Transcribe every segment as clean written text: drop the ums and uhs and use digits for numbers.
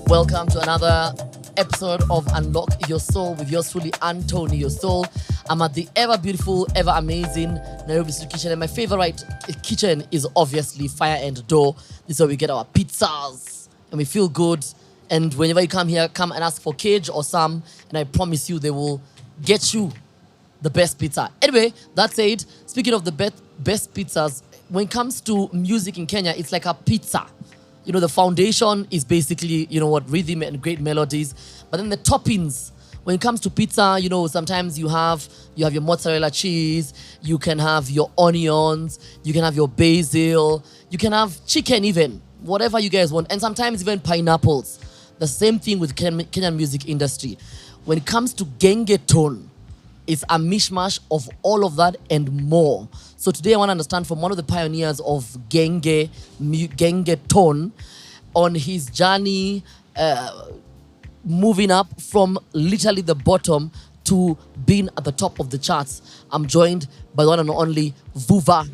Welcome to another episode of Unlock Your Soul with yours truly, Anto Neosoul. I'm at the ever beautiful, ever amazing Nairobi Street Kitchen, and my favorite kitchen is obviously Fire and Door. This is where we get our pizzas and we feel good. And whenever you come here, come and ask for Cage or Sam, and I promise you they will get you the best pizza. Anyway, that said, speaking of the best pizzas, when it comes to music in Kenya, it's like a pizza. You know, the foundation is basically, rhythm and great melodies. But then the toppings, when it comes to pizza, sometimes you have your mozzarella cheese, you can have your onions, you can have your basil, you can have chicken even, whatever you guys want. And sometimes even pineapples. The same thing with Kenyan music industry. When it comes to Gengetone, it's a mishmash of all of that and more. So today I want to understand from one of the pioneers of Gengetone on his journey moving up from literally the bottom to being at the top of the charts. I'm joined by the one and only VUVA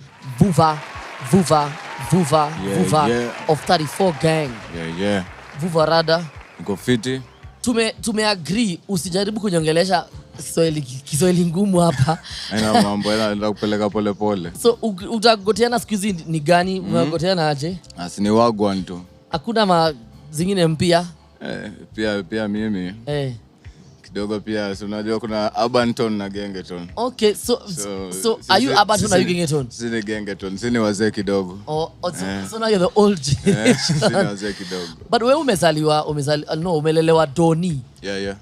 of 34 Gang. Yeah. VUVA rada. Niko fiti. Tumeagree usijaribu kunyongelesha Kiswahili ngumu hapa. Haina mambo, naenda kupeleka pole pole. So utagoteana siku hizi ni gani? Unagoteana aje? Ni wagwan tu. Hakuna zingine mpya? Pia mimi. Kidogo pia, so unajua kuna urban tone na gengetone. Okay, so are you urban tone or you gengetone? Sini gengetone, sini wazee kidogo. So now you're the old generation. Sini wazee kidogo. But wewe umelelewa Doni. Yeah.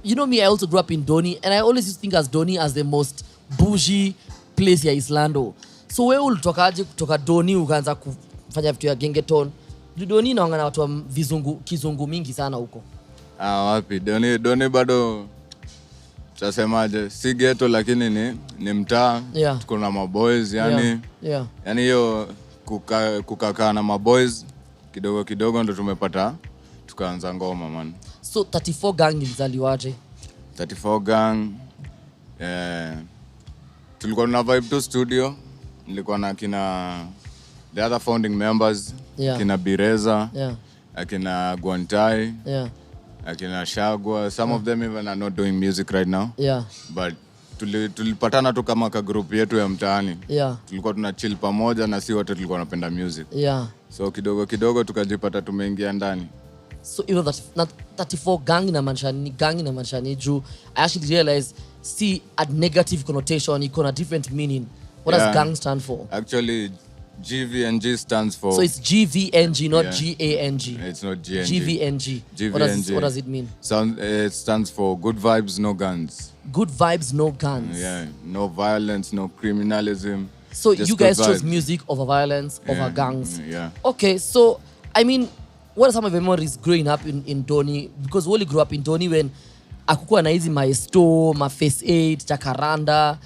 You know me, I also grew up in Doni, and I always used to think as Doni as the most bougie place ya Islando. So wewe ulitokaje kutoka Doni ukaanza kufanya vitu ya gengetone? Doni inaongana watu wa kizungu mingi sana huko. Wapi? Doni bado tutasemaje? Si ghetto lakini ni mtaa. Yeah. Tuko na maboys yani. Yeah. Yani hiyo kukakaa na maboys kidogo ndo tumepata tukaanza ngoma man. So 34 Gang ilizaliwaje? 34 Gang tulikuwa tuna vibe to studio. Nilikuwa na the other founding members, kina Bireza, akina Gwantai, akina Shagwa. Some of them even are not doing music right now. Yeah. But tulipatana tu kama ka group yetu ya mtaani. Yeah. Tulikuwa tuna chill pamoja na si wote tulikuwa tunapenda music. Yeah. So kidogo tukajipata tumeingia ndani. So even that 34 Gang na manshani juu I actually realized a negative connotation, iko na different meaning. What does gang stand for? Actually GVNG stands for... So it's GVNG, not GANG. It's not GNG. GVNG. GVNG. What does it mean? It stands for good vibes, no guns. Good vibes, no guns. Yeah, no violence, no criminalism. So you guys chose music over violence, over gangs. Yeah. Okay, so, I mean, what are some of your memories growing up in Doni? Because we only grew up in Doni when akukuwa na hizi maesto, Face 8, Jacaranda.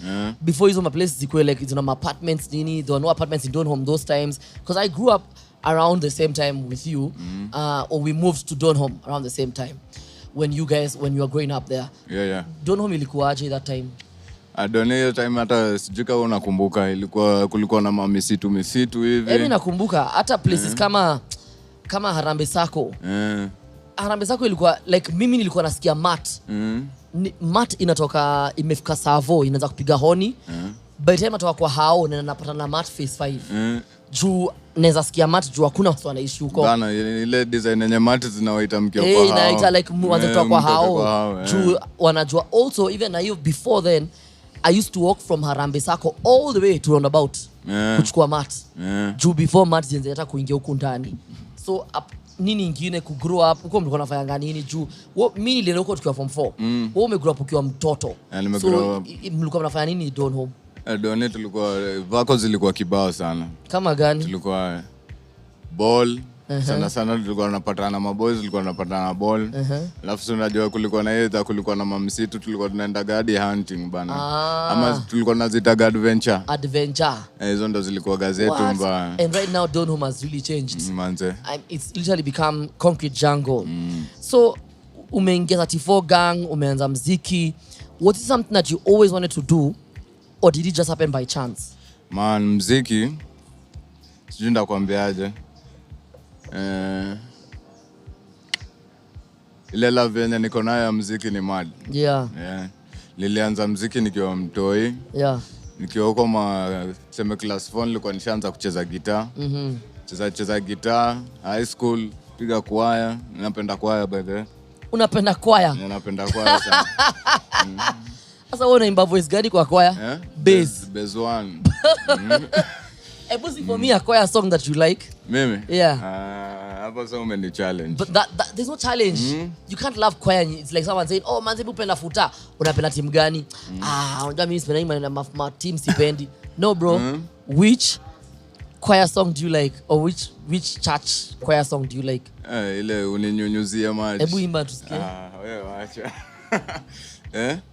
Before hizo places zikuwe like apartments nini. There were no apartments in Donholm those times. Because I grew up around the same time with you. Or we moved to Donholm around the same time. When you were growing up there. Yeah. Donholm ilikuwaje that time? Doni hiyo time hata sijuka unakumbuka. Kulikuwa na misitu hivi. Mimi nakumbuka hata places kama Harambee Sacco. Harambee Sacco ilikuwa like mimi nilikuwa nasikia mat. Mat inatoka imefika Savo inaanza kupiga honi. By the time natoka kwa hao na napata na mat Face 5. Juu naweza sikia mat juu hakuna watu wanaishi huko. Bana ile design yenye mat zinawaita mkio kwa hao. Inaita like mwanzo kutoka kwa hao. Juu wanajua also even na hiyo before then I used to walk from Harambee Sacco all the way to Roundabout kuchukua mat. Juu before mat zenze hata kuingia huko ndani. So nini ingine ku grow up huko mlikuwa nafanya nini juu mimi nilienda huko tukiwa form 4. Wewe umegrow up ukiwa mtoto. So mlikuwa mnafanya nini Donholm? Doni tulikuwa vako zilikuwa kibao sana. Kama gani? Tulikuwa ball. Sana tulikuwa tunapatana na maboys, tulikuwa tunapatana na ball. Alafu unajua kulikuwa na kulikuwa na mamsitu, tulikuwa tunaenda gadi hunting bana. Ama tulikuwa tunazita adventure. Hizo ndo zilikuwa gazetu mbaya. And right now Donholm has really changed. Manze. It's literally become concrete jungle. So umeingia 34 Gang, umeanza muziki. What is something that you always wanted to do, or did it just happen by chance? Man, muziki sijui ndakwambiaje. ile love yenye niko nayo ya muziki ni mad. Yeah. Nilianza muziki nikiwa mtoi. Yeah. Nikiwa huko seme class 4 nilikuwa nishaanza kucheza gitaa. Cheza gitaa, high school, piga kwaya. Napenda kwaya by the way. Unapenda kwaya? Napenda kwaya sana. Sasa wewe unaimba voice gani kwa kwaya? Bass. Bass 1. Ebusi for me a choir song that you like. Mimi? Yeah. Hapa so many challenge. But there's no challenge. You can't love choir. It's like someone saying, "Oh, manze upenda futa." Unapenda team gani? Unajua mimi sipendi ma team sipendi. No bro. Which choir song do you like, or which church choir song do you like? Ile uninyunyuzia maji. Hebu imba tusikie. Wewe acha.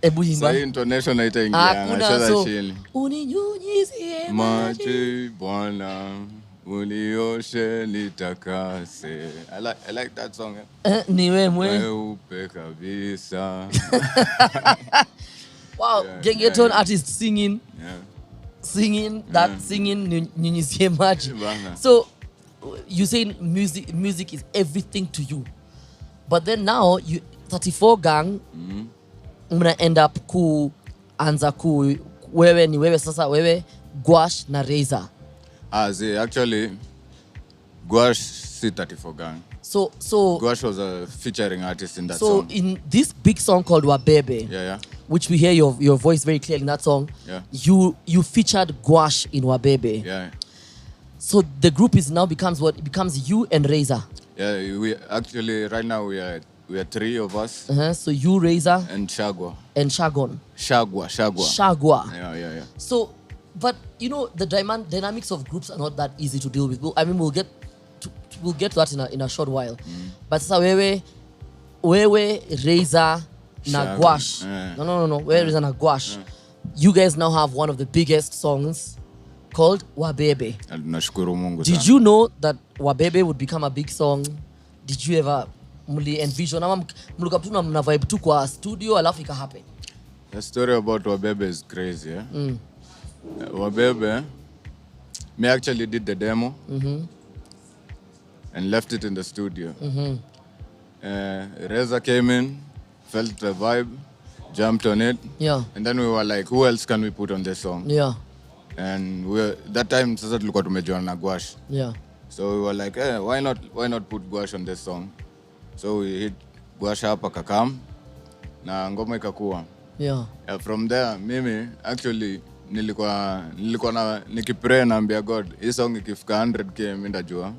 Hebu imba. Sasa intonation haitaingia. Hakuna chini. Uninyunyizie maji Bwana, unioshe nitakase. I like that song. Ni wewe Weupe kabisa. Wow, Gengetone artist singing. Singing nyunyizie maji. So you saying music is everything to you, but then now you 34 gang mna end up kuanza wewe ni wewe sasa, wewe Gwash na Razor. Actually Gwash si 34 gang. So Gwash was a featuring artist in that song. So in this big song called WABEBE, which we hear your voice very clearly in that song, you featured Gwash in WABEBE. Yeah. So the group becomes what? It becomes you and Razor. Yeah, we actually right now we are 3 of us. So you, Razor, and Shagwa. And Shagon. Shagwa. Yeah. So, but you know the dynamics of groups are not that easy to deal with. I mean, we'll get to that in a short while. But sasa wewe Razor na Gwash. No. Wewe Razor na Gwash. You guys now have one of the biggest songs called WABEBE. Nashukuru Mungu sana. Did you know that WABEBE would become a big song? Did you ever envision ama mlikuwa tu mna vibe tu kwa studio alafu ika happen? The story about WABEBE is crazy. WABEBE, me actually did the demo and left it in the studio. Reza came in, felt the vibe, jumped on it. Yeah. And then we were like, who else can we put on this song? Yeah. And that time sasa tulikuwa tumejoana na Gwash. Yeah. So we were like, why not put Gwash on this song? So we hit Gwash up akakam na ngoma ikakuwa. Yeah. From there mimi actually nilikuwa nikipray naambia God, hii song ikifika 100k mimi ndajua.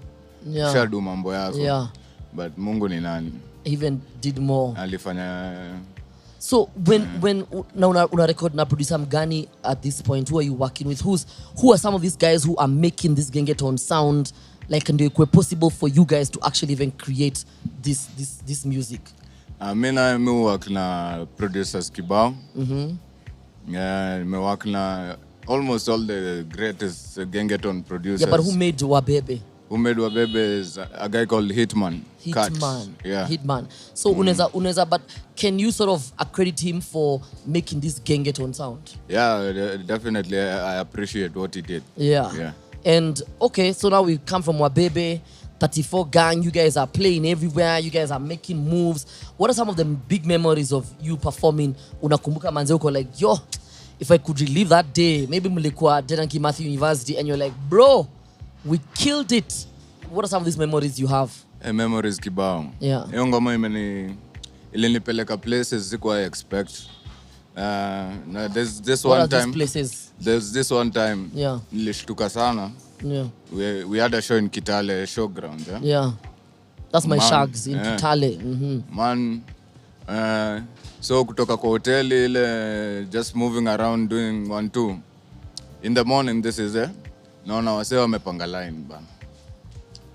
Yeah. Shadu mambo yako. Yeah. But Mungu ni nani? Even did more. Alifanya. So when una record na producer mgani at this point, who are you working with? Who are some of these guys who are making this Gengetone sound like and it possible for you guys to actually even create this music? Me work na producers kibao. Me work na almost all the greatest Gengetone producers. Yeah, but who made WABEBE? Who made WABEBE is a guy called Hitman. Yeah. Hitman. So uneza, but can you sort of accredit him for making this Gengetone sound? Yeah, definitely. I appreciate what he did. Yeah. And okay, so now we come from WABEBE, 34 gang. You guys are playing everywhere. You guys are making moves. What are some of the big memories of you performing? Unakumbuka manze uko like, yo, if I could relive that day, maybe mlikuwa Dedan Kimathi University and you're like, bro, we killed it. What are some of these memories you have? Memories kibao. Yeah. Hiyo ngoma ilinipeleka places sikuwa expect. There's this one time. There's this one time. Yeah. Nilishtuka sana. Yeah. We had a show in Kitale showground. Yeah. That's my shags in Kitale. Man, so kutoka kwa hoteli ile just moving around doing 1-2. In the morning this is naona wasee wamepanga line bana.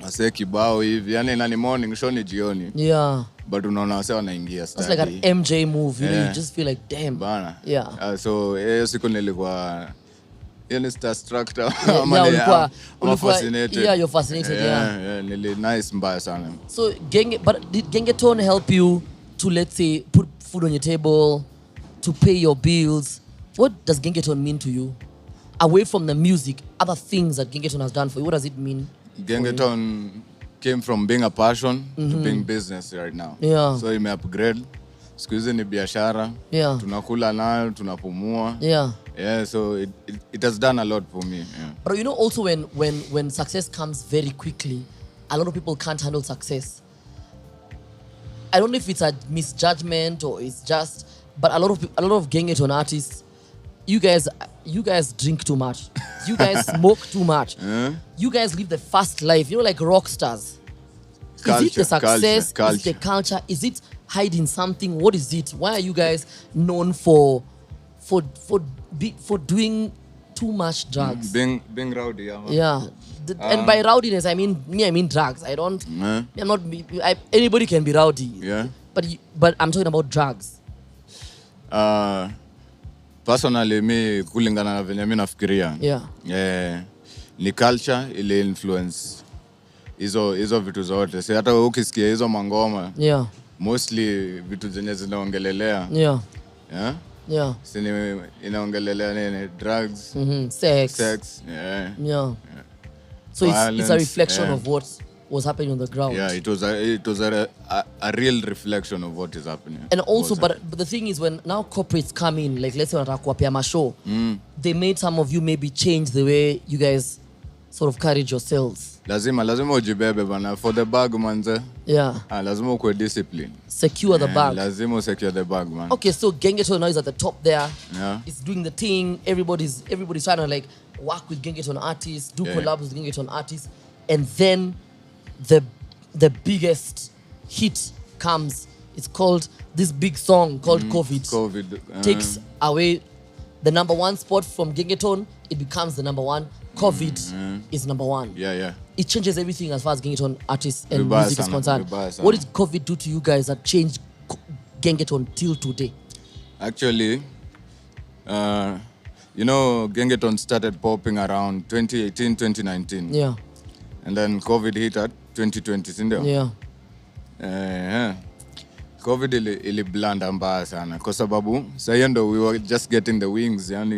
Wasee kibao hivi, yani nani morning show ni jioni. Yeah. But unaona wasee wanaingia study. That's like an MJ move, you know, you just feel like damn. Bana. Yeah. So siku nilikuwa yani starstruck I'm fascinated. Yeah, you're fascinated. Yeah. Nili nice mbaya sana. So but did Gengetone help you to, let's say, put food on your table, to pay your bills? What does Gengetone mean to you? Away from the music, other things that Gengetone has done for you, what does it mean? Gengetone came from being a passion to being business right now. Yeah. So ime upgrade. Siku hizi ni biashara. Yeah. Tunakula nayo, tunapumua. Yeah. Yeah, so it has done a lot for me. Yeah. But you know, also when success comes very quickly, a lot of people can't handle success. I don't know if it's a misjudgment or it's just, but a lot of Gengetone artists, you guys drink too much. You guys smoke too much. You guys live the fast life. You know, like rock stars. Is it the success? Culture. Is it the culture? Is it hiding something? What is it? Why are you guys known for doing too much drugs? Being rowdy, yeah. Yeah. And by rowdiness, I mean drugs. I don't. I'm not. Anybody can be rowdy. Yeah. But I'm talking about drugs. Personally, me kulingana na venye mimi nafikiria. Yeah. Ni culture ile influence hizo vitu zote. Si hata ukisikia hizo mangoma. Yeah. Mostly vitu zenye zinaongelelea. Yeah. Yeah. Yeah. Si inaongelelea nini? Drugs. Sex. Yeah. So violence, it's a reflection of what was happening on the ground. Yeah, it was a real reflection of what is happening. And also, but the thing is, when now corporates come in, like let's say wanataka kuwapea mashow, they made some of you maybe change the way you guys sort of carried yourselves. Lazima ujibebe bana for the bag manze. Yeah. Lazima ukwe discipline. Secure the bag. Lazima secure the bag, man. Okay, so Gengetone now is at the top there. Yeah. It's doing the thing. Everybody's trying to like work with Gengetone artists, do collabs with Gengetone artists, and then the biggest hit comes. It's called this big song called COVID. Takes away the number one spot from Gengetone. It becomes the number one. COVID is number one. Yeah. It changes everything as far as Gengetone artists and music is concerned. What did COVID do to you guys that changed Gengetone till today? Actually, Gengetone started popping around 2018, 2019. Yeah. And then COVID hit at 2020, sindio? Yeah. COVID ili blanda mbaya sana kwa sababu sasa ndo we were just getting the wings, yani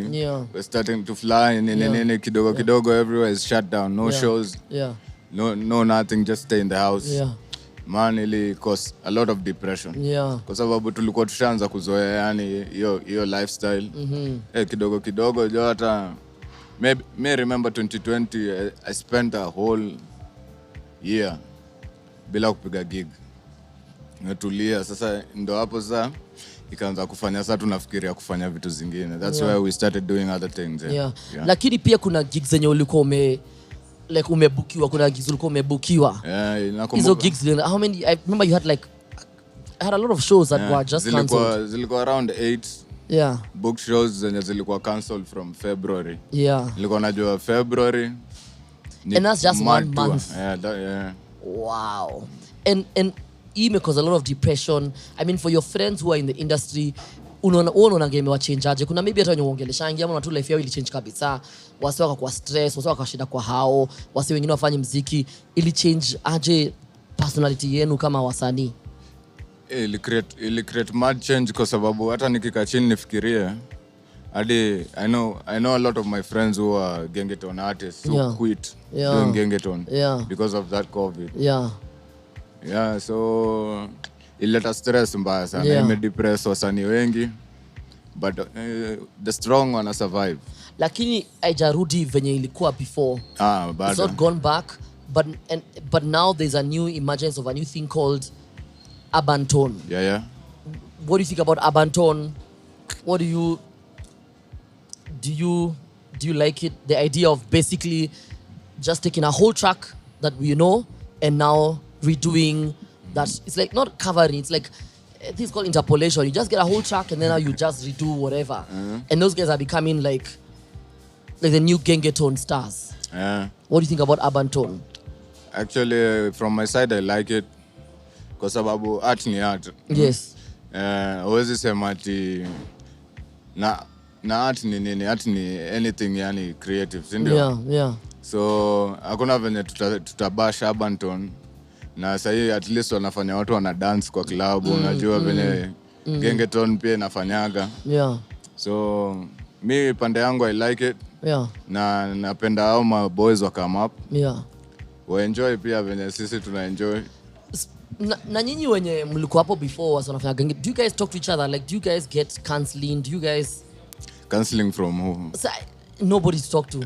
we're starting to fly nini kidogo everywhere is shut down, no shows. Yeah. No nothing, just stay in the house. Yeah. Man, ili cause a lot of depression. Yeah. Kwa sababu tulikuwa tushaanza kuzoea yani hiyo lifestyle. Kidogo jo hata me remember 2020 I spent a whole year bila kupiga gig. Natulia sasa ndo hapo sasa ikaanza kufanya sasa tunafikiria kufanya vitu zingine. That's why we started doing other things. Yeah. Lakini pia kuna gigs zenye ulikuwa umebukiwa, kuna gigs ulikuwa umebukiwa. Hizo gigs how many? I remember you had a lot of shows that were just cancelled. Zilikuwa around 8. Yeah. Book shows zenye zilikuwa cancelled from February. Yeah. Nilikuwa najua February. And that's just 1 month. Yeah. Wow. And it caused a lot of depression. I mean, for your friends who are in the industry, unaona game wa change aje? Kuna maybe hata wenye uongeleshangi ama tu life yao ili change kabisa. Wase wakakuwa stress, wase wakashinda kwa hao, wase wengine wafanye muziki, ili change aje personality yenu kama wasanii? Ili create mad change kwa sababu hata nikika chini nifikirie hadi I know a lot of my friends who are Gengetone artists who quit doing Gengetone because of that COVID. Yeah, so ileta stress mbaya sana. Imedepress wasanii wengi, but the strong wana survive. Lakini haijarudi venye ilikuwa before. Bado. It's not gone back, but now there's a new emergence of a new thing called urban tone. Yeah. What do you think about urban tone? What do you like it? The idea of basically just taking a whole track that we know and now redoing that. It's like not covering, it's like this is called interpolation. You just get a whole track and then now you just redo whatever. And those guys are becoming like the new Gengetone stars. What do you think about urban tone? Actually, from my side, I like it kwa sababu art ni art. Yes. Huwezi sema ati na art ni nini? Art ni anything, yani creative, sindio? Yeah. So hakuna venye tutabash urban tone. Na sahi at least wanafanya watu wana dance kwa club, unajua venye Gengetone pia inafanyaga. Yeah. So mi pande yangu I like it. Yeah. Na napenda hao ma boys wa come up. Yeah. Enjoy pia venye sisi tuna enjoy. Na nyinyi wenye mlikuwa hapo before was wanafanya gangi, do you guys talk to each other? Like, do you guys get counseling? Do you guys counseling from who? So, nobody to talk to.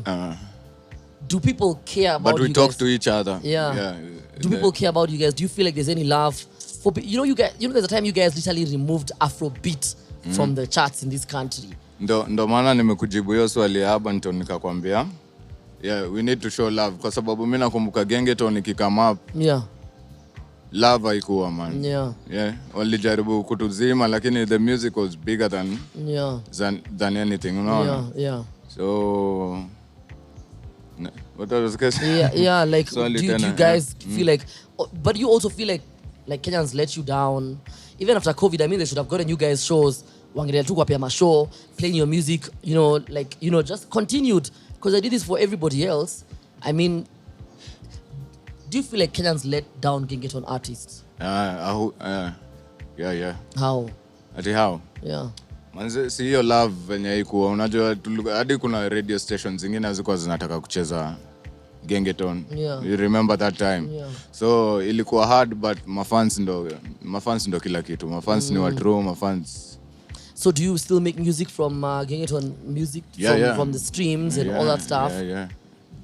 Do people care about you guys? But we talk to each other. Yeah. Do people care about you guys? Do you feel like there's any love for you guys? There's a time you guys literally removed Afrobeat from the charts in this country. Ndo maana nimekujibu hiyo swali hapa ndio nikakwambia. Yeah, we need to show love kwa sababu mimi nakumbuka Gengetone ikikama up. Yeah. Love haikuwa man. Yeah. Walijaribu kutuzima lakini the music was bigger than anything, you know. Yeah. So what I was saying? Yeah, like do you guys feel like but you also feel like Kenyans let you down even after COVID? I mean, they should have gotten you guys shows, wangelia tu kwa pia show, playing your music, just continued, because I did this for everybody else. I mean, do you feel like Kenyans let down Gengetone artists? Yeah. How? Ati how? Yeah. Manze, si hiyo love venye ikuwa. Unajua hadi kuna radio stations zingine hazikuwa zinataka kucheza Gengetone. Yeah. You remember that time? Yeah. So ilikuwa hard, but mafans ndo kila kitu. Mafans ni watu, mafans. So do you still make music from Gengetone music from the streams and all that stuff? Yeah.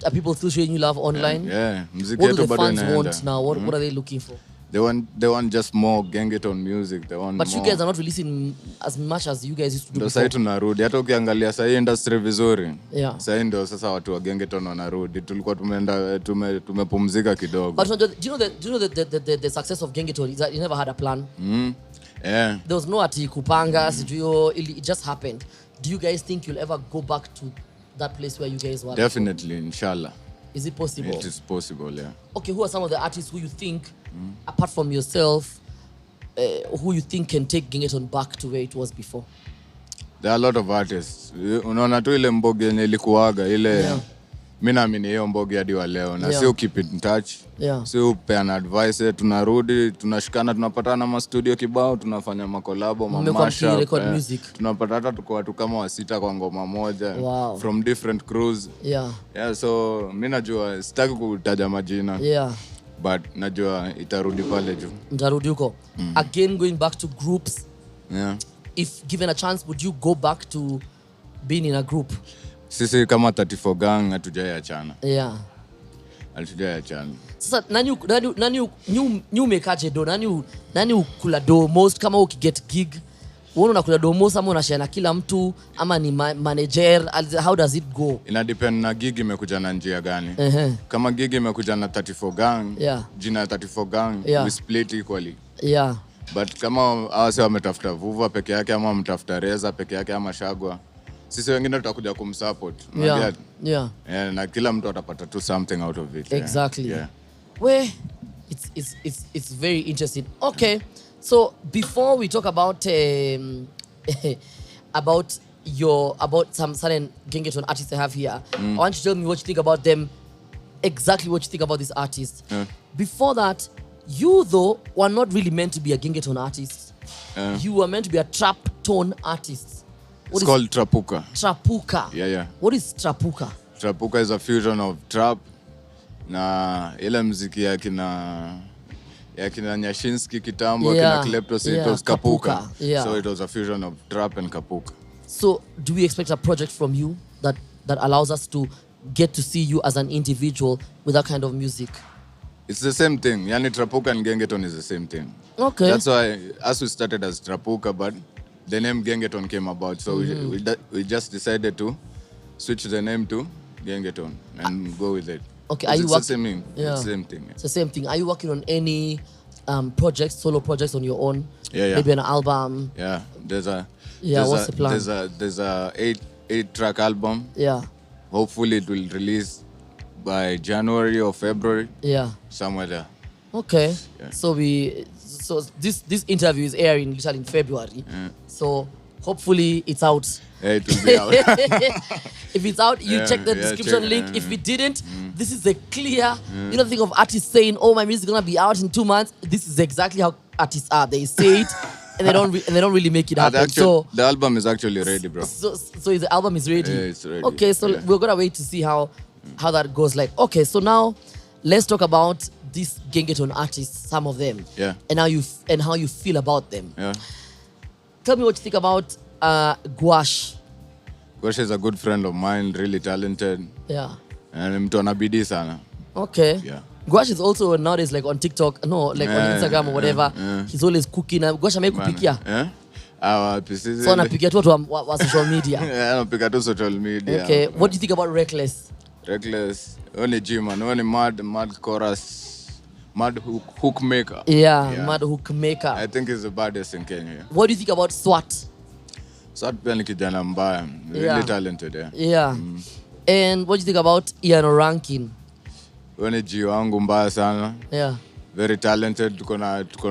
Are people still showing you love online? Yeah. Music what do the fans want now? What are they looking for? They want just more Gengetone music. They want but more. You guys are not releasing as much as you guys used to do before. Sasa tunarudi. Hata ukiangalia sasa industry vizuri. Yeah. Sasa ndio sasa watu wa Gengetone wanarudi. Tulikuwa tumepumzika kidogo. But do you know the success of Gengetone is that you never had a plan? Yeah. There was no ati kupanga, it just happened. Do you guys think you'll ever go back to that place where you guys were? Definitely, inshallah. Is it possible? It is possible, yeah. Okay, who are some of the artists who you think, apart from yourself, who you think can take Gengetone back to where it was before? There are a lot of artists. Unaona tu ile mbogi yenye ilikuwaga ile mimi naamini hiyo mbogi hadi wa leo na sio keep in touch. Sio peana advice, tunarudi, tunashikana, tunapatana ma studio kibao, tunafanya makolabo, mamasha. Tunapata hata tuko watu kama wasita kwa ngoma moja from different crews. Yeah, so mimi najua sitaki kutaja majina. But najua itarudi pale juu. Mtarudi huko. Again, going back to groups. Yeah. If given a chance, would you go back to being in a group? Sisi kama 34 gang hatujaiachana. Yeah. Hatujaiachana. Sasa nani umekaje do? Nani ukula do most kama ukiget gig? Wewe unakula do most ama unashare na kila mtu ama ni manager? How does it go? Ina depend na gig imekuja na njia gani. Kama gig imekuja na 34 gang, jina 34 gang, we split equally. Yeah. But kama hawase wametafuta VUVA peke yake ama mtafuta Reza peke yake ama Shagwa, sisi wengine tutakuja kumsupport. Yeah. Na kila mtu atapata tu something out of it. Exactly. Yeah. Well, it's very interesting. Okay. So before we talk about about some certain Gengetone artists I have here, I want you to tell me what you think about them. Exactly what you think about these artists. Before that, you though were not really meant to be a Gengetone artist. You were meant to be a trap tone artist. It's called Trapuka. Trapuka. Yeah. What is Trapuka? Trapuka is a fusion of trap na ile muziki ya kina Nyashinsky kitambo, kina Kleptos, it was Kapuka. So it was a fusion of trap and Kapuka. So do we expect a project from you that allows us to get to see you as an individual with that kind of music? It's the same thing. Yani Trapuka and Gengetone is the same thing. Okay. That's why as we started as Trapuka, but the name Gengetone came about. So we just decided to switch the name to Gengetone and go with it. Okay, it's the same thing. Yeah. It's the same thing. It's the same thing. Are you working on any solo projects on your own? Yeah. Maybe an album? Yeah. What's the plan? There's a 8-track album. Yeah. Hopefully it will release by January or February. Yeah. Somewhere there. Okay. Yeah. So this interview is airing literally in February. Yeah. So hopefully it's out. Yeah, it will be out. If it's out, you check the description link. If it didn't, this is a clear, you don't think of artists saying, oh, my music is going to be out in 2 months. This is exactly how artists are. They say it and they don't really make it happen. So the album is actually ready, bro. So the album is ready? Yeah, it's ready. Okay, so we're going to wait to see how that goes. Like, okay, so now let's talk about these Gengetone artists, some of them. Yeah. And how you feel about them. Yeah. Tell me what you think about Gwash. Gwash is a good friend of mine, really talented. Yeah. And mtu anabidi sana. Okay. Yeah. Gwash is also nowadays like on TikTok, on Instagram or whatever. He's always cooking. Gwash amekupikia. Yeah. So anapikia tu wa social media. Yeah, anapikia tu social media. Okay. What do you think about Reckless? Reckless. Only G-man. Only mad chorus. Mad hook maker. Yeah, mad hook maker. I think he's the baddest in Kenya. What do you think about Swat? Swat pia ni kijana mbaya. Really talented, yeah. Yeah. And what do you think about Ian Rankin? Only G wangu mbaya sana. Yeah. Very talented. Tuko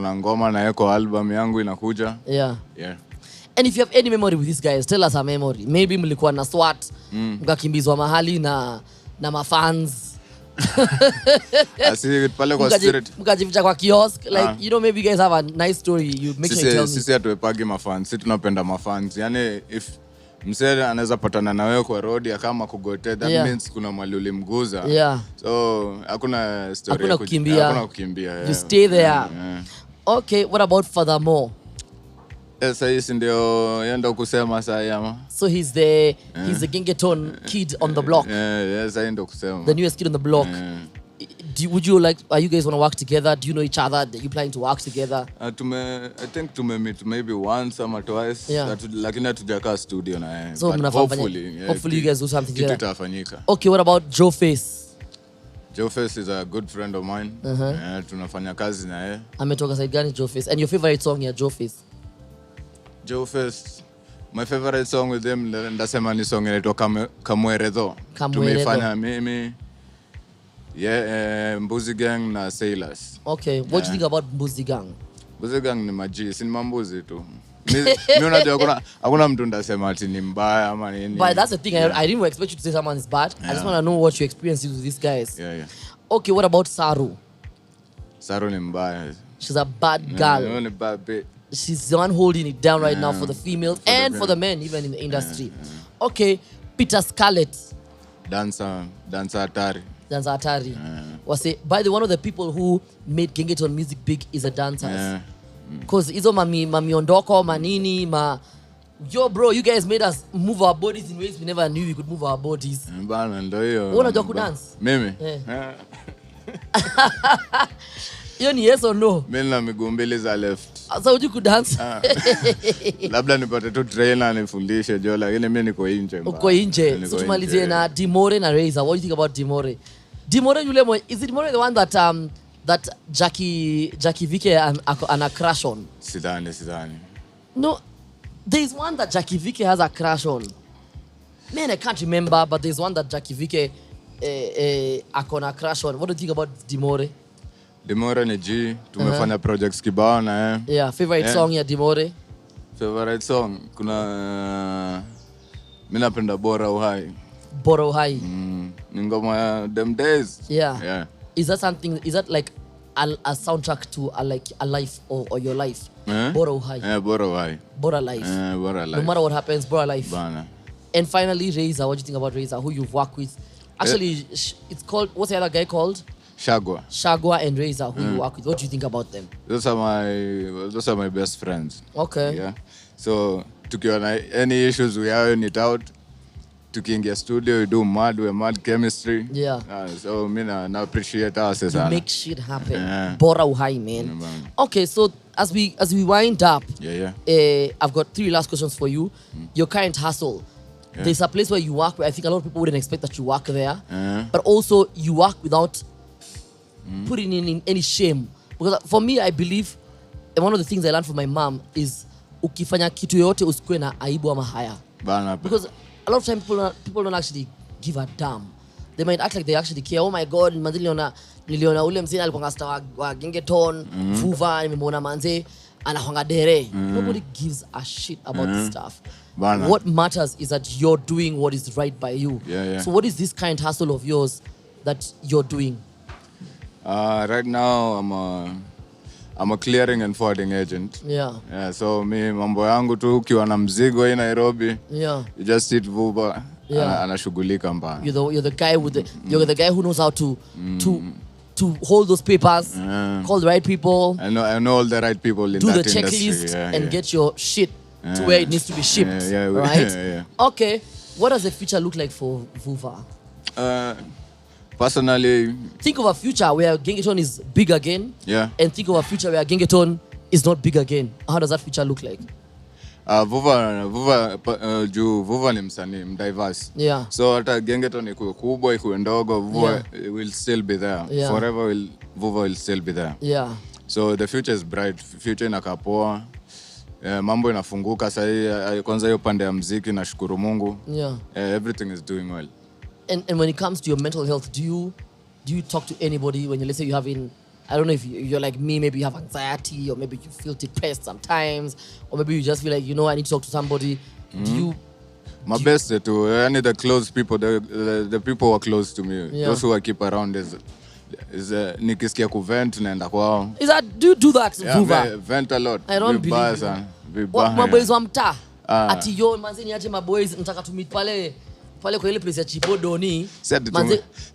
na ngoma na yeko album yangu inakuja. Yeah. Yeah. And if you have any memory with these guys, tell us a memory. Maybe mlikuwa na Swat, mkakimbizwa mahali na mafans. Asi pale kwa spirit. Mkajificha kwa kiosk. Like, maybe you guys have a nice story. You make sure you tell me. Sisi hatuepagi mafans. Sisi tunapenda mafans. Yani if msee anaweza patana na wewe kwa road ya kama kugote, that means kuna mali ulimguza. Yeah. So hakuna story. Hakuna kukimbia. Hakuna kukimbia. You stay there. Yeah. Okay, what about Furthermore? Sasa hii ndio yenda kusema saa yama. So he's the Gengetone kid on the block. Yes, ndio kusema. The newest kid on the block. Would you like, are you guys want to work together? Do you know each other? Are you planning to work together? I think meet maybe once or twice. Yeah. Lakini hatujakaa studio na yeye. So hopefully you guys do something together. Kitu itafanyika. Okay, what about Joe Face? Joe Face is a good friend of mine. Tunafanya kazi na yeye. Ametoka side gani Joe Face? And your favorite song ya Joe Face? Joe Face, my favorite song with him, ndasema ni song inaitwa Kamwerezo. Tumeifanya mimi, Mbuzi Gang na Sailors. Okay, what do you think about Mbuzi Gang? Mbuzi Gang ni maji, si ni mambuzi tu. Mimi unajua hakuna mtu ndasema ati ni mbaya ama nini. But that's the thing, I didn't expect you to say someone is bad. I just want to know what your experience is with these guys. Yeah. Okay, what about Saru? Saru ni mbaya. She's a bad girl. Ni bad bitch. She's the one holding it down right now for the females for the men, even in the industry. Okay, Peter Scarlett. Dancer Atari. By the one of the people who made Gengetone music big is a dancer. Because hizo mamiondoko, manini, yo bro, you guys made us move our bodies in ways we never knew we could move our bodies. Bana ndio hiyo. Wewe unajua kudance? Mimi? Hiyo ni yes or no? Mimi na miguu mbili za left. So would you could dance? Labda nipate tu trainer nifundishe jo, lakini mimi niko nje. Uko nje. So tumalizie na Dimore na Razor. What do you think about Dimore? Dimore yule is it Dimore the one that Jackie Vike ana crush on? Sidhani. No, there's one that Jackie Vike has a crush on. Man, I can't remember, but there's one that Jackie Vike akona crush on. What do you think about Dimore? Dimore ni G, tumefanya projects kibao na Yeah, favorite song ya Dimore? Favorite song, kuna mimi napenda Bora Uhai. Ni ngoma ya Them Days. Yeah. Is that like a soundtrack to a life or your life? Bora Uhai. Yeah, Bora Uhai. Bora life. Bora life. No matter what happens, Bora life. Bana. And finally, Razor. What do you think about Razor? Who you've worked with? Actually, it's called, what's the other guy called? Shagwa and Razor, who you work with. What do you think about them? Those are my best friends. Okay. Yeah. So, tukiwa na any issues, we iron it out. Tukiingia studio, we do mad chemistry. Yeah. So, me na appreciate us. You make shit happen. Bora Uhai, man. Okay, so as we wind up, I've got 3 last questions for you. Your current hustle. Yeah. There's a place where you work where I think a lot of people wouldn't expect that you work there. But also, you work without putting in any shame. Because for me, I believe, and one of the things I learned from my mom is ukifanya kitu yote usikue na aibu ama haya. Because a lot of time people don't actually give a damn. They might act like they actually care. Oh my God, niliona ule mzee alikuwa star wa Gengetone, VUVA, nimemwona manze anahonga dere. Nobody gives a shit about this stuff. What matters is that you're doing what is right by you. So what is this kind hustle of yours that you're doing? Right now I'm a clearing and forwarding agent. Yeah, so me mambo yangu tu ukiwa na mzigo hii Nairobi. You just sit VUVA anashughulika mbaya. You're the guy with you're the guy who knows how to to hold those papers, call the right people. I know all the right people in do that the checklist industry. and get your shit to where it needs to be shipped. Right? Yeah. Okay. What does the future look like for VUVA? Personally, think of a future where Gengetone is big again. Yeah. And think of a future where Gengetone is not big again. How does that future look like? VUVA ni msanii mdiverse. Yeah. So hata Gengetone ikuwe kubwa ikuwe ndogo, VUVA will still be there. Yeah. Forever VUVA will still be there. Yeah. So the future is bright. Future inakaa poa. Mambo inafunguka sasa kwanza hiyo pande ya muziki nashukuru Mungu. Yeah. Everything is doing well. And when it comes to your mental health, do you talk to anybody when let's say you're having, I don't know if you're like me, maybe you have anxiety or maybe you feel depressed sometimes or maybe you just feel like, I need to talk to somebody. My best to any the close people, the people who are close to me, those who I keep around is nikisikia kuvent naenda kwao. Is that, do you do that, VUVA? Vent a lot. I don't believe you. Maboys wa mtaa. Ati yo manzeni aje maboys nataka to meet pale kwa ile place ya Chipodoni.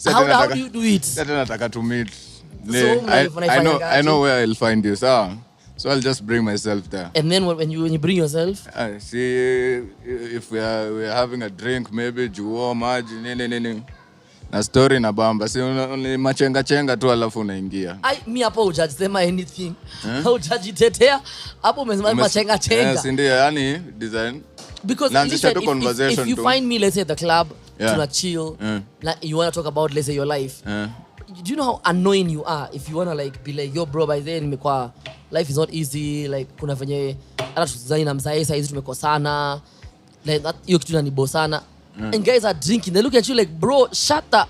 How do you do it? Sasa nataka to meet. So, I know where I'll find you, so I'll just bring myself there. And then when you bring yourself, see if we're having a drink, maybe juo maji nini na story na bamba, si machenga tu alafu unaingia. Mi hapo hujudge sema anything. Hujudge itetea hapo umesema machenga. Si ndio, yani design. Because listen, if you find me, let's say at the club, to chill, you want to talk about, let's say, your life. Do you know how annoying you are if you want to like be like, yo bro, by then life is not easy, like kuna venye hata tuzani na mzee sasa hizi tumekosana, like that hiyo kitu inanibosana. And guys are drinking, they look at you like, bro, shut up.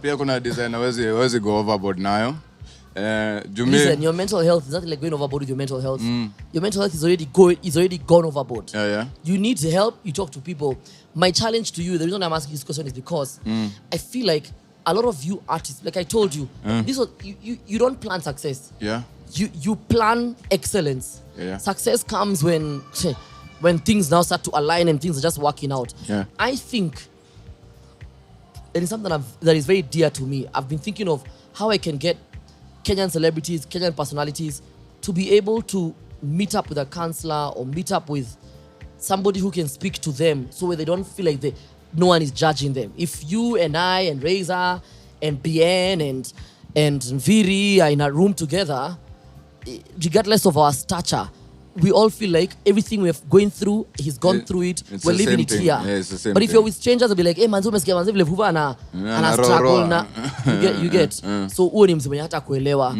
Pia kuna design hawezi go overboard nayo. Listen, your mental health is not like going overboard with your mental health. Your mental health is already gone overboard. Yeah. You need help, you talk to people. My challenge to you, the reason I'm asking this question is because I feel like a lot of you artists, like I told you, you don't plan success. Yeah. You plan excellence. Yeah. Success comes when things now start to align and things are just working out. Yeah. I think it is something that is very dear to me. I've been thinking of how I can get Kenyan celebrities, Kenyan personalities to be able to meet up with a counselor or meet up with somebody who can speak to them so they don't feel like no one is judging them. If you and I and Reza and Bien and Viri are in a room together, regardless of our stature, we all feel like everything we're going through, he's gone through it, we're living it here. Yeah, it's the same but if you're with strangers, they'll be like, hey, manzo umesikia manzo vile VUVA ana struggle na you get. So uo ni mzee mwenye hata kuelewa.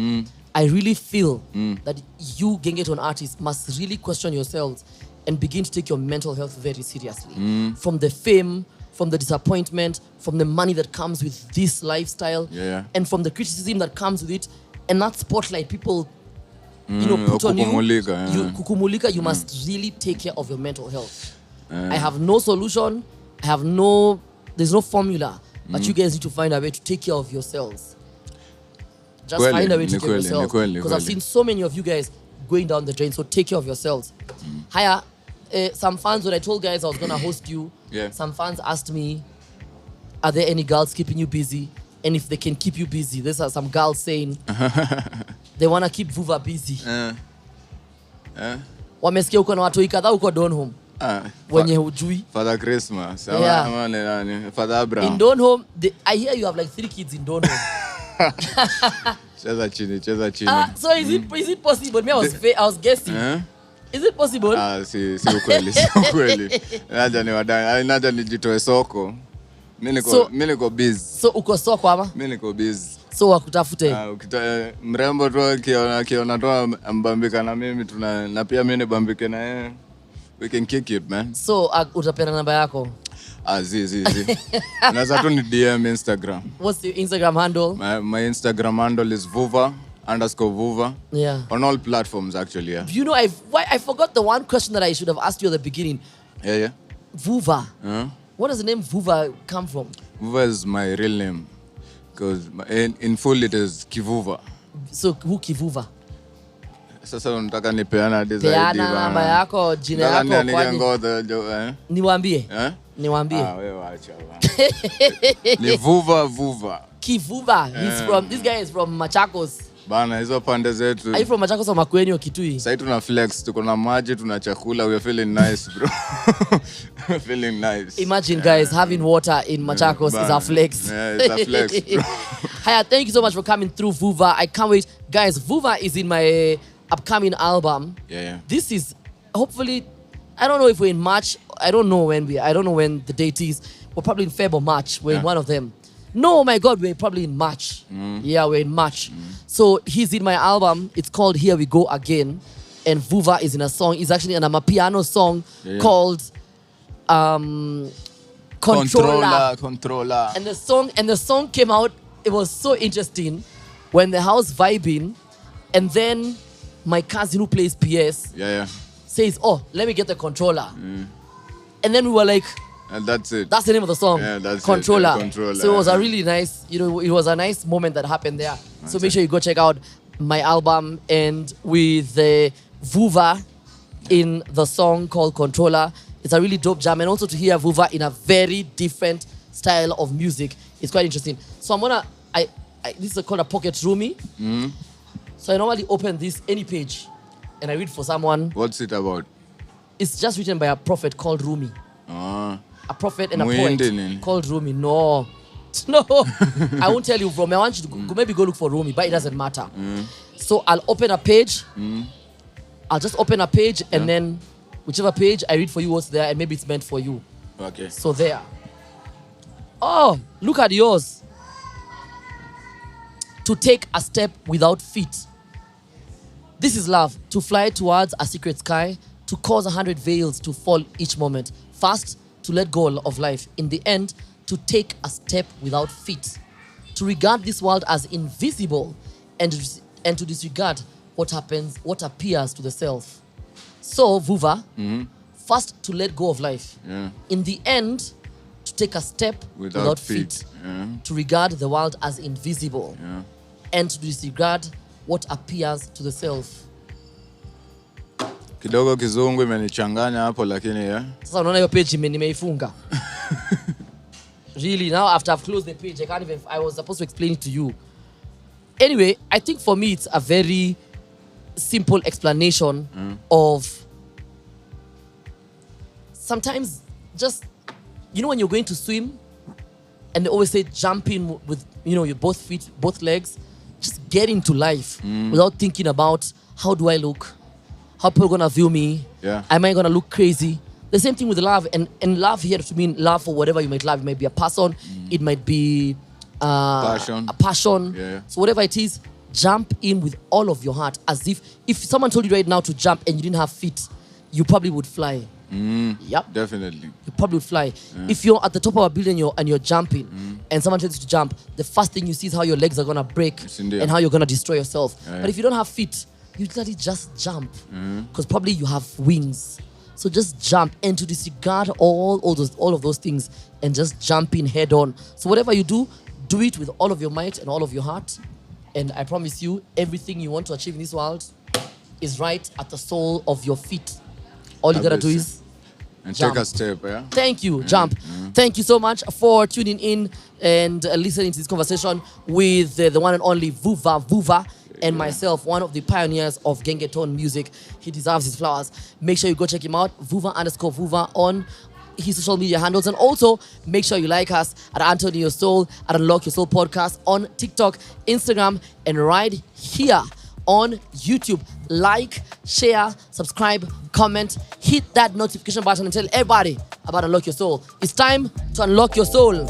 I really feel that you Gengetone artists must really question yourselves and begin to take your mental health very seriously. From the fame, from the disappointment, from the money that comes with this lifestyle, and from the criticism that comes with it, and that spotlight people put on you. Kukumulika, you must really take care of your mental health. I have no solution. There's no formula, but you guys need to find a way to take care of yourselves. Just find a way to take care of yourselves. Because I've seen so many of you guys going down the drain, so take care of yourselves. Hiya, some fans, when I told guys I was going to host you, some fans asked me, are there any girls keeping you busy? And if they can keep you busy, these are some girls saying they want to keep VUVA busy. Wamesikia uko na watu kadhaa uko Donholm. Wenye hujui. Father Christmas. Father Abraham. In Donholm, I hear you have like 3 kids in Donholm. Cheza chini. So is it possible? Me, I was guessing. Is it possible? Si ukweli. Naja nijitoe soko. Mimi niko busy. So uko soko ama? Mimi niko busy. So wakutafute. Mrembo tu akiona tu ambambika na mimi na pia mimi nibambike na yeye. We can kick it, man. So utapenda namba yako? Zi. Unaweza tu ni DM Instagram. What's your Instagram handle? My Instagram handle is VUVA_VUVA. Yeah. On all platforms actually, yeah. You know, I forgot the one question that I should have asked you at the beginning. Yeah. VUVA. What does the name VUVA come from? VUVA is my real name. Because in full it is Kivuva. So who Kivuva? Sasa unataka nipeana design Peana namba yako, jina yako kwani. Niwaambie. Niwaambie. Wewe acha bana. Ni VUVA. Kivuva. This guy is from Machakos. Bana, hizo pande zetu. Are you from Machakos or Makueni or Kitui? Sasa tuna flex, tuko na maji, tuna chakula, we are feeling nice, bro. We're feeling nice. Imagine guys, having water in Machakos is a flex. Yeah, it's a flex, bro. Hiya, thank you so much for coming through, VUVA. I can't wait. Guys, VUVA is in my upcoming album. Yeah. This is hopefully, I don't know if we're in March. I don't know when the date is. We're probably in February or March. We're in one of them. No, my God, we're probably in March. Yeah, we're in March. So he's in my album. It's called Here We Go Again. And VUVA is in a song. It's actually an amapiano song called Controller. And the song came out. It was so interesting when the house vibing, and then my cousin who plays PS says, "Oh, let me get the controller." And then we were like, and that's it. That's the name of the song. Yeah, that's Controller. It. Controller. So it was a really nice, it was a nice moment that happened there. So make sure you go check out my album, and with the VUVA in the song called Controller. It's a really dope jam, and also to hear VUVA in a very different style of music. It's quite interesting. So this is called a pocket roomie. So I normally open any page, and I read for someone. What's it about? It's just written by a prophet called Rumi. A prophet and a poet called Rumi. No, I won't tell you from. I want you to maybe go look for Rumi, but it doesn't matter. So I'll open a page. I'll just open a page, and then whichever page I read for you what's there, and maybe it's meant for you. Okay. So there. Oh, look at yours. To take a step without feet. This is love. To fly towards a secret sky. To cause 100 veils to fall each moment. First, to let go of life. In the end, to take a step without feet. To regard this world as invisible, and to disregard what appears to the self. So, VUVA, first to let go of life. In the end, to take a step without feet. To regard the world as invisible. And to disregard what appears to the self. Kidogo kizungu imenichanganya hapo lakini Sasa unaona hiyo page nimeifunga. Really, now after I've closed the page, I was supposed to explain it to you. Anyway, I think for me it's a very simple explanation of sometimes just, when you're going to swim and they always say jump in with, your both feet, both legs, just get into life without thinking about how do I look? How people going to view me? Am I going to look crazy? The same thing with love. And love here to mean love for whatever you might love. It might be a person. It might be a passion. So whatever it is, jump in with all of your heart. As if someone told you right now to jump and you didn't have feet, you probably would fly. Yep. Definitely. You probably would fly. If you're at the top of a building and you're jumping and someone tells you to jump, the first thing you see is how your legs are going to break and how you're going to destroy yourself. But if you don't have feet, you literally just jump because probably you have wings. So just jump, and to disregard all of those things and just jump in head on. So whatever you do it with all of your might and all of your heart. And I promise you, everything you want to achieve in this world is right at the sole of your feet. All you gotta do is jump. Take a step, Thank you, jump. Thank you so much for tuning in and listening to this conversation with the one and only VUVA and myself, one of the pioneers of Gengetone music. He deserves his flowers. Make sure you go check him out, VUVA_VUVA on his social media handles. And also, make sure you like us at Anto Neosoul, at Unlock Your Soul Podcast on TikTok, Instagram, and right here on YouTube. Like, share, subscribe, comment, hit that notification button and tell everybody about Unlock Your Soul. It's time to unlock your soul.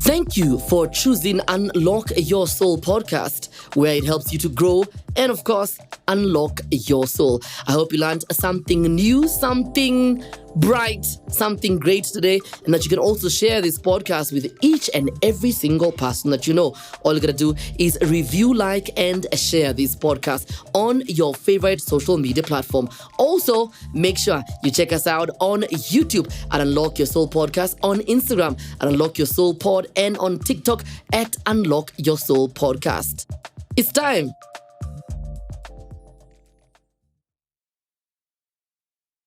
Thank you for choosing Unlock Your Soul podcast, where it helps you to grow and, of course, Unlock Your Soul. I hope you learned something new, something bright, something great today, and that you can also share this podcast with each and every single person that you know. All you gotta do is review, like, and share this podcast on your favorite social media platform. Also, make sure you check us out on YouTube at Unlock Your Soul Podcast, on Instagram at Unlock Your Soul Pod, and on TikTok at Unlock Your Soul Podcast. It's time